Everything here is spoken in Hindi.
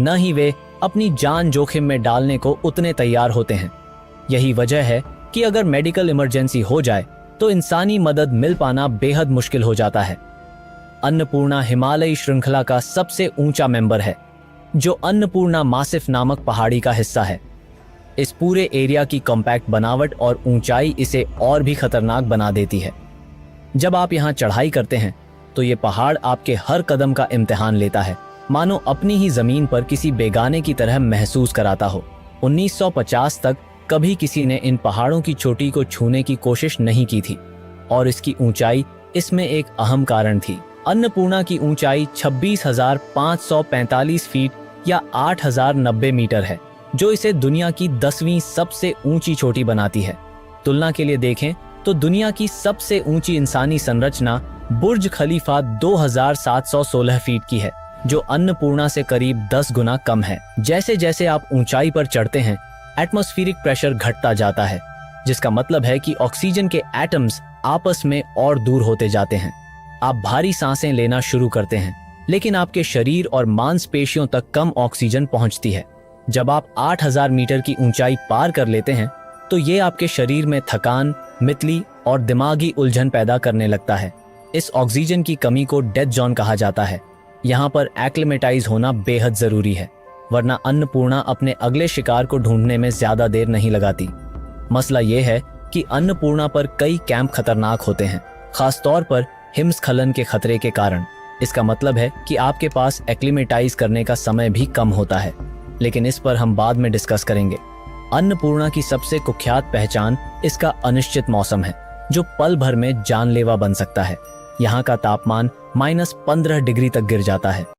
न ही वे अपनी जान जोखिम में डालने को उतने तैयार होते हैं। यही वजह है कि अगर मेडिकल इमरजेंसी हो जाए तो इंसानी मदद मिल पाना बेहद मुश्किल हो जाता है। अन्नपूर्णा हिमालयी श्रृंखला का सबसे ऊंचा मेंबर है, जो अन्नपूर्णा मासिफ नामक पहाड़ी का हिस्सा है। इस पूरे एरिया की कॉम्पैक्ट बनावट और ऊंचाई इसे और भी खतरनाक बना देती है। जब आप यहाँ चढ़ाई करते हैं तो ये पहाड़ आपके हर कदम का इम्तिहान लेता है, मानो अपनी ही जमीन पर किसी बेगाने की तरह महसूस कराता हो। 1950 तक कभी किसी ने इन पहाड़ों की चोटी को छूने की कोशिश नहीं की थी और इसकी ऊंचाई इसमें एक अहम कारण थी। अन्नपूर्णा की ऊंचाई 26,545 फीट या 8,090 मीटर है, जो इसे दुनिया की 10वीं सबसे ऊंची चोटी बनाती है। तुलना के लिए देखें तो दुनिया की सबसे ऊंची इंसानी संरचना बुर्ज खलीफा 2,716 फीट की है, जो अन्नपूर्णा से करीब 10 गुना कम है। जैसे जैसे आप ऊंचाई पर चढ़ते हैं, एटमॉस्फेरिक प्रेशर घटता जाता है, जिसका मतलब है कि ऑक्सीजन के एटम्स आपस में और दूर होते जाते हैं। आप भारी सांसें लेना शुरू करते हैं, लेकिन आपके शरीर और मांसपेशियों तक कम ऑक्सीजन पहुंचती है। जब आप 8,000 मीटर की ऊंचाई पार कर लेते हैं तो ये आपके शरीर में थकान, मितली और दिमागी उलझन पैदा करने लगता है। इस ऑक्सीजन की कमी को डेथ जोन कहा जाता है। यहाँ पर एक्लिमेटाइज होना बेहद जरूरी है, वरना अन्नपूर्णा अपने अगले शिकार को ढूंढने में ज्यादा देर नहीं लगाती। मसला ये है कि अन्नपूर्णा पर कई कैंप खतरनाक होते हैं, खासतौर पर हिमस्खलन के खतरे के कारण। इसका मतलब है कि आपके पास एक्लिमेटाइज करने का समय भी कम होता है, लेकिन इस पर हम बाद में डिस्कस करेंगे। अन्नपूर्णा की सबसे कुख्यात पहचान इसका अनिश्चित मौसम है, जो पल भर में जानलेवा बन सकता है। यहाँ का तापमान -15 डिग्री तक गिर जाता है।